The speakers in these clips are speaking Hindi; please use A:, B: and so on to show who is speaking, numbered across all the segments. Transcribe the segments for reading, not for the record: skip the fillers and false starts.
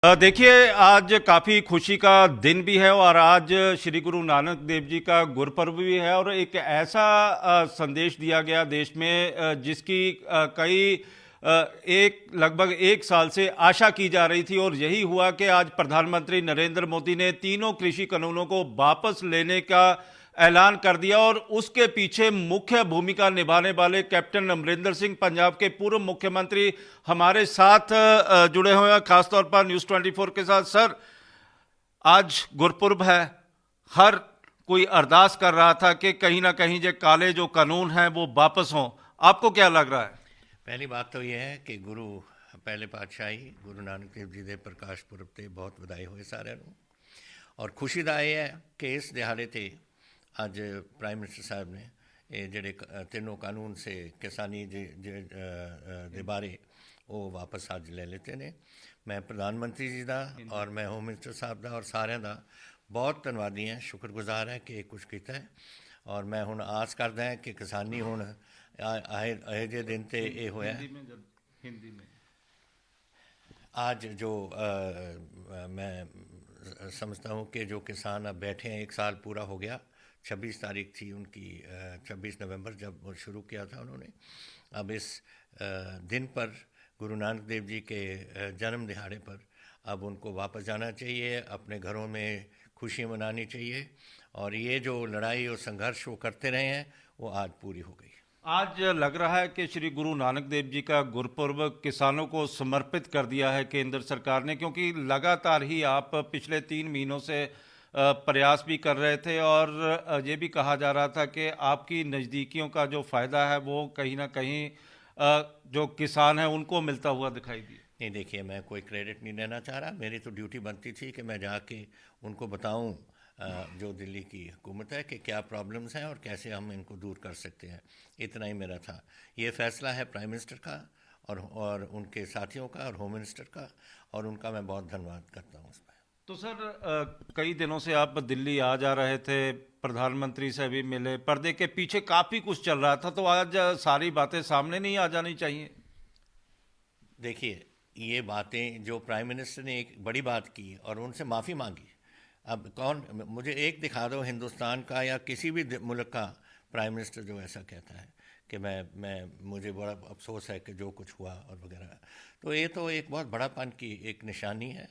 A: देखिए, आज काफ़ी खुशी का दिन भी है और आज श्री गुरु नानक देव जी का गुरपर्व भी है और एक ऐसा संदेश दिया गया देश में जिसकी कई एक लगभग एक साल से आशा की जा रही थी और यही हुआ कि आज प्रधानमंत्री नरेंद्र मोदी ने तीनों कृषि कानूनों को वापस लेने का ऐलान कर दिया और उसके पीछे मुख्य भूमिका निभाने वाले कैप्टन अमरिंदर सिंह, पंजाब के पूर्व मुख्यमंत्री, हमारे साथ जुड़े हुए हैं, खासतौर पर न्यूज़ 24 के साथ। सर, आज गुरपुरब है। हर कोई अरदास कर रहा था कि कहीं ना कहीं जो काले जो कानून हैं वो वापस हों। आपको क्या लग रहा है?
B: पहली बात तो यह है कि गुरु पहले पातशाही गुरु नानक देव जी के प्रकाश पुरब ते बहुत बधाई होए सारिਆਂ ਨੂੰ। और खुशी ਦਾ ਇਹ ਹੈ कि इस दिहाड़े ते ਅੱਜ प्राइम मिनिस्टर साहब ने ये ਜਿਹੜੇ तीनों कानून से किसानी ਦੇ ਬਾਰੇ ਉਹ वापस ਅੱਜ ले लेते ने। मैं प्रधानमंत्री जी का और मैं होम मिनिस्टर साहब का और साਰਿਆਂ ਦਾ बहुत धन्यवादी है, शुक्रगुजार है कि कुछ किया है। और मैं हुण आस करदा है कि किसानी हुण आए जे दिन ते ये होया
A: हिंदी में
B: आज जो मैं समझता हूँ कि जो किसान अब बैठे हैं, एक साल पूरा हो गया। 26 तारीख थी उनकी, 26 नवंबर जब वो शुरू किया था उन्होंने। अब इस दिन पर गुरु नानक देव जी के जन्म दिहाड़े पर अब उनको वापस जाना चाहिए, अपने घरों में खुशी मनानी चाहिए। और ये जो लड़ाई और संघर्ष वो करते रहे हैं वो आज पूरी हो गई।
A: आज लग रहा है कि श्री गुरु नानक देव जी का गुरपुर्ब किसानों को समर्पित कर दिया है केंद्र सरकार ने, क्योंकि लगातार ही आप पिछले 3 महीनों से प्रयास भी कर रहे थे और ये भी कहा जा रहा था कि आपकी नज़दीकियों का जो फ़ायदा है वो कहीं ना कहीं जो किसान हैं उनको मिलता हुआ दिखाई दिया।
B: नहीं, देखिए, मैं कोई क्रेडिट नहीं लेना चाह रहा। मेरी तो ड्यूटी बनती थी कि मैं जाके उनको बताऊं जो दिल्ली की हुकूमत है कि क्या प्रॉब्लम्स हैं और कैसे हम इनको दूर कर सकते हैं। इतना ही मेरा था। ये फ़ैसला है प्राइम मिनिस्टर का और उनके साथियों का और होम मिनिस्टर का, और उनका मैं बहुत धन्यवाद करता हूँ उस पर।
A: तो सर, कई दिनों से आप दिल्ली आ जा रहे थे, प्रधानमंत्री से भी मिले, पर्दे के पीछे काफ़ी कुछ चल रहा था, तो आज सारी बातें सामने नहीं आ जानी चाहिए?
B: देखिए, ये बातें जो प्राइम मिनिस्टर ने एक बड़ी बात की और उनसे माफ़ी मांगी। अब कौन, मुझे एक दिखा दो हिंदुस्तान का या किसी भी मुल्क का प्राइम मिनिस्टर जो ऐसा कहता है कि मैं मुझे बड़ा अफसोस है कि जो कुछ हुआ और वगैरह। तो ये तो एक बहुत बड़ापन की एक निशानी है।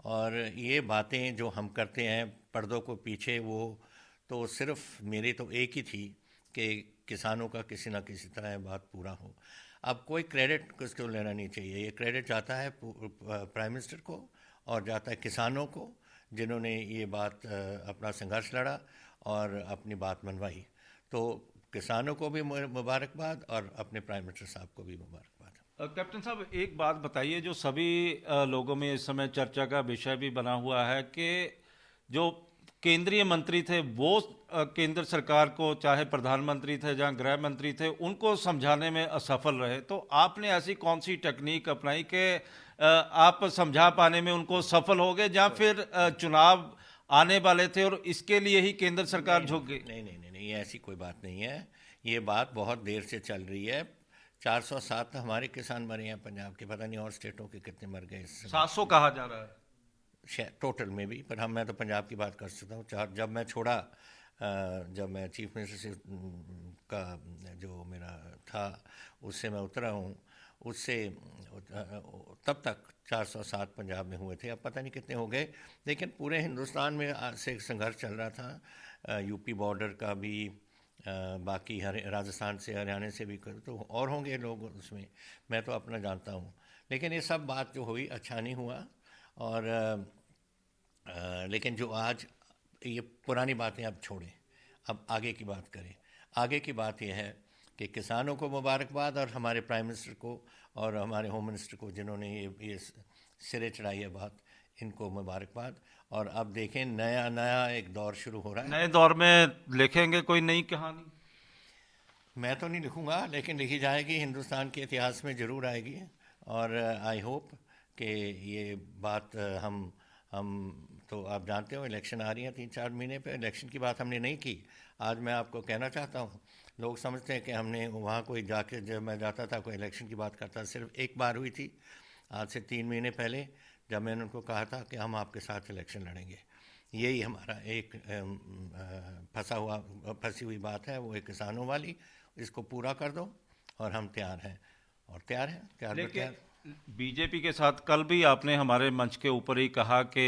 B: और ये बातें जो हम करते हैं पर्दों को पीछे, वो तो सिर्फ मेरी तो एक ही थी कि किसानों का किसी ना किसी तरह बात पूरा हो। अब कोई क्रेडिट किसको लेना नहीं चाहिए। ये क्रेडिट जाता है प्राइम मिनिस्टर को और जाता है किसानों को, जिन्होंने ये बात अपना संघर्ष लड़ा और अपनी बात मनवाई। तो किसानों को भी मुबारकबाद और अपने प्राइम मिनिस्टर साहब को भी मुबारकबाद।
A: कैप्टन साहब, एक बात बताइए जो सभी लोगों में इस समय चर्चा का विषय भी बना हुआ है कि जो केंद्रीय मंत्री थे वो केंद्र सरकार को, चाहे प्रधानमंत्री थे या गृह मंत्री थे, उनको समझाने में असफल रहे। तो आपने ऐसी कौन सी टेक्निक अपनाई कि आप समझा पाने में उनको सफल हो गए, या फिर चुनाव आने वाले थे और इसके लिए ही केंद्र सरकार झुक गई?
B: नहीं नहीं नहीं नहीं, ये ऐसी कोई बात नहीं है। ये बात बहुत देर से चल रही है। 407 हमारे किसान मरे हैं पंजाब के, पता नहीं और स्टेटों के कितने मर गए।
A: 700 कहा जा रहा है
B: टोटल में भी, पर मैं तो पंजाब की बात कर सकता हूँ। जब मैं छोड़ा, जब मैं चीफ मिनिस्टर का जो मेरा था उससे मैं उतरा हूँ, उससे तब तक 407 पंजाब में हुए थे। अब पता नहीं कितने हो गए, लेकिन पूरे हिंदुस्तान में से संघर्ष चल रहा था। यूपी बॉर्डर का भी, बाकी राजस्थान से, हरियाणा से भी कर, तो और होंगे लोग उसमें, मैं तो अपना जानता हूँ। लेकिन ये सब बात जो हुई अच्छा नहीं हुआ। और लेकिन जो आज ये पुरानी बातें अब छोड़ें, अब आगे की बात करें। आगे की बात यह है कि किसानों को मुबारकबाद और हमारे प्राइम मिनिस्टर को और हमारे होम मिनिस्टर को, जिन्होंने ये सिरे चढ़ाई है बात, इनको मुबारकबाद। और अब देखें, नया नया एक दौर शुरू हो रहा है।
A: नए दौर में लिखेंगे कोई नई कहानी?
B: मैं तो नहीं लिखूंगा, लेकिन लिखी जाएगी, हिंदुस्तान के इतिहास में ज़रूर आएगी। और आई होप कि ये बात हम तो आप जानते हो इलेक्शन आ रही हैं 3-4 महीने पे। इलेक्शन की बात हमने नहीं की। आज मैं आपको कहना चाहता हूँ, लोग समझते हैं कि हमने वहाँ कोई जाके, जब मैं जाता था कोई इलेक्शन की बात करता, सिर्फ एक बार हुई थी आज से 3 महीने पहले, जब मैंने उनको कहा था कि हम आपके साथ इलेक्शन लड़ेंगे। यही हमारा एक फंसी हुई बात है, वो एक किसानों वाली, इसको पूरा कर दो और हम तैयार हैं, और तैयार हैं, तैयार पर तैयार।
A: बीजेपी के साथ कल भी आपने हमारे मंच के ऊपर ही कहा कि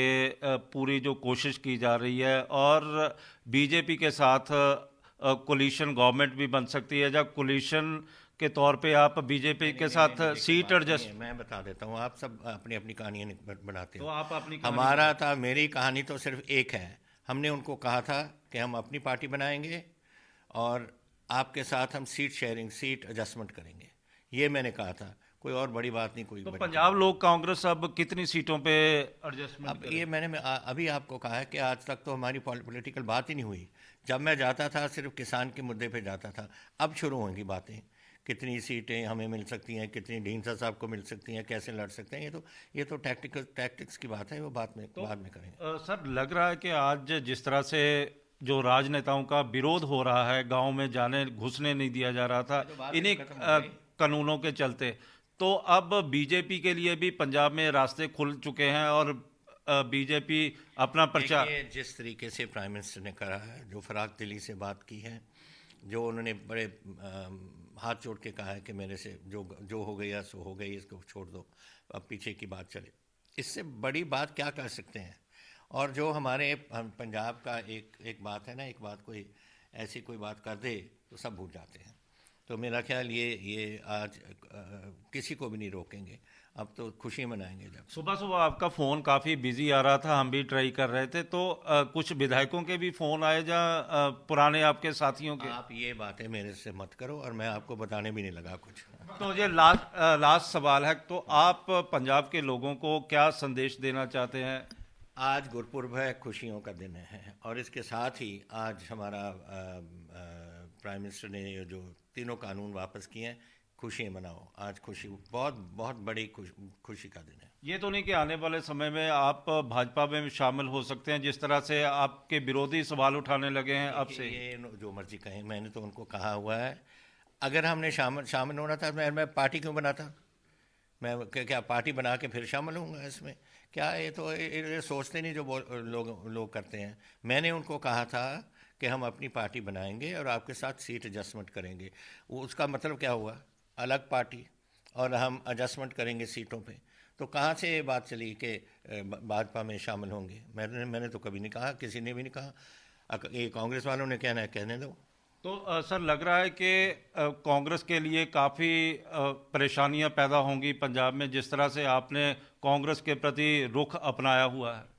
A: पूरी जो कोशिश की जा रही है और बीजेपी के साथ कोलिशन गवर्नमेंट भी बन सकती है, जब कोलिशन के तौर पे आप बीजेपी के साथ सीट एडजस्ट।
B: मैं बता देता हूँ, आप सब अपनी अपनी कहानियाँ बनाते हो,
A: तो आप अपनी
B: हमारा था, मेरी कहानी तो सिर्फ एक है। हमने उनको कहा था कि हम अपनी पार्टी बनाएंगे और आपके साथ हम सीट शेयरिंग, सीट एडजस्टमेंट करेंगे, ये मैंने कहा था, कोई और बड़ी बात नहीं। कोई
A: तो पंजाब लोक कांग्रेस अब कितनी सीटों पे एडजस्टमेंट?
B: अब ये मैंने अभी आपको कहा है कि आज तक तो हमारी पॉलिटिकल बात ही नहीं हुई। जब मैं जाता था सिर्फ किसान के मुद्दे पे जाता था, अब शुरू होंगी बातें, कितनी सीटें हमें मिल सकती हैं, कितनी ढींसा साहब को मिल सकती हैं, कैसे लड़ सकते हैं। ये तो टैक्टिक्स की बात है, वो बाद में करेंगे।
A: सर, लग रहा है कि आज जिस तरह से जो राजनेताओं का विरोध हो रहा है, गांव में जाने घुसने नहीं दिया जा रहा था इन्हीं कानूनों के चलते, तो अब बीजेपी के लिए भी पंजाब में रास्ते खुल चुके हैं और बीजेपी अपना प्रचार।
B: जिस तरीके से प्राइम मिनिस्टर ने करा है, जो फराक दिली से बात की है, जो उन्होंने बड़े हाथ जोड़ के कहा है कि मेरे से जो हो गया सो हो गई, इसको छोड़ दो, अब पीछे की बात चले, इससे बड़ी बात क्या कर सकते हैं। और जो हमारे पंजाब का एक बात है ना, एक बात कोई ऐसी कोई बात कर दे तो सब भूल जाते हैं। तो मेरा ख्याल ये आज किसी को भी नहीं रोकेंगे, अब तो खुशी मनाएंगे। जब
A: सुबह आपका फ़ोन काफ़ी बिजी आ रहा था, हम भी ट्राई कर रहे थे, तो कुछ विधायकों के भी फ़ोन आए जहाँ पुराने आपके साथियों के।
B: आप ये बातें मेरे से मत करो और मैं आपको बताने भी नहीं लगा कुछ।
A: तो ये लास्ट सवाल है, तो आप पंजाब के लोगों को क्या संदेश देना चाहते हैं?
B: आज गुरपुरब है, खुशियों का दिन है, और इसके साथ ही आज हमारा प्राइम मिनिस्टर ने जो तीनों कानून वापस किए हैं, खुशी मनाओ। आज खुशी, बहुत बहुत बड़ी खुशी का दिन है।
A: ये तो नहीं कि आने वाले समय में आप भाजपा में शामिल हो सकते हैं, जिस तरह से आपके विरोधी सवाल उठाने लगे हैं अब से?
B: ये जो मर्जी कहें, मैंने तो उनको कहा हुआ है, अगर हमने शामिल होना था मैं पार्टी क्यों बनाता? मैं क्या पार्टी बना के फिर शामिल होऊंगा इसमें? क्या ये तो ये सोचते नहीं जो लोग करते हैं। मैंने उनको कहा था कि हम अपनी पार्टी बनाएंगे और आपके साथ सीट एडजस्टमेंट करेंगे। उसका मतलब क्या हुआ? अलग पार्टी और हम एडजस्टमेंट करेंगे सीटों पे। तो कहाँ से ये बात चली कि भाजपा में शामिल होंगे? मैंने तो कभी नहीं कहा, किसी ने भी नहीं कहा। ये कांग्रेस वालों ने कहना है, कहने दो।
A: तो सर, लग रहा है कि कांग्रेस के लिए काफ़ी परेशानियां पैदा होंगी पंजाब में, जिस तरह से आपने कांग्रेस के प्रति रुख अपनाया हुआ है।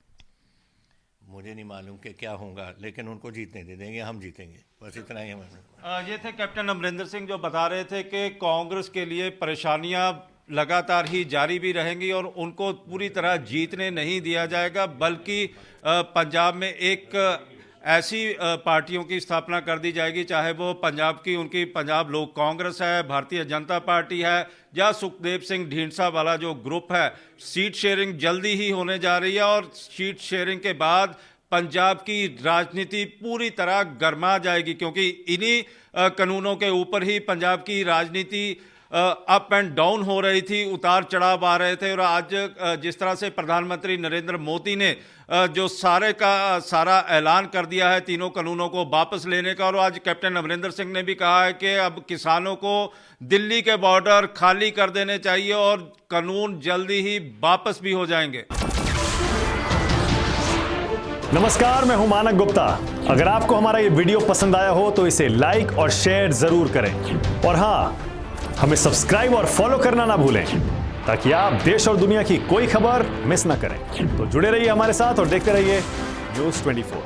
B: मुझे नहीं मालूम कि क्या होगा, लेकिन उनको जीतने दे देंगे, हम जीतेंगे, बस इतना ही हमें।
A: ये थे कैप्टन अमरिंदर सिंह, जो बता रहे थे कि कांग्रेस के लिए परेशानियां लगातार ही जारी भी रहेंगी और उनको पूरी तरह जीतने नहीं दिया जाएगा, बल्कि पंजाब में एक ऐसी पार्टियों की स्थापना कर दी जाएगी, चाहे वो पंजाब की उनकी पंजाब लोक कांग्रेस है, भारतीय जनता पार्टी है, या सुखदेव सिंह ढींढसा वाला जो ग्रुप है। सीट शेयरिंग जल्दी ही होने जा रही है और सीट शेयरिंग के बाद पंजाब की राजनीति पूरी तरह गर्मा जाएगी, क्योंकि इन्हीं कानूनों के ऊपर ही पंजाब की राजनीति अप एंड डाउन हो रही थी, उतार चढ़ाव आ रहे थे। और आज जिस तरह से प्रधानमंत्री नरेंद्र मोदी ने जो सारे का सारा ऐलान कर दिया है तीनों कानूनों को वापस लेने का, और आज कैप्टन अमरिंदर सिंह ने भी कहा है कि अब किसानों को दिल्ली के बॉर्डर खाली कर देने चाहिए और कानून जल्दी ही वापस भी हो जाएंगे।
C: नमस्कार, मैं हूं मानक गुप्ता। अगर आपको हमारा ये वीडियो पसंद आया हो तो इसे लाइक और शेयर जरूर करें, और हाँ, हमें सब्सक्राइब और फॉलो करना ना भूलें, ताकि आप देश और दुनिया की कोई खबर मिस ना करें। तो जुड़े रहिए हमारे साथ और देखते रहिए न्यूज़ 24।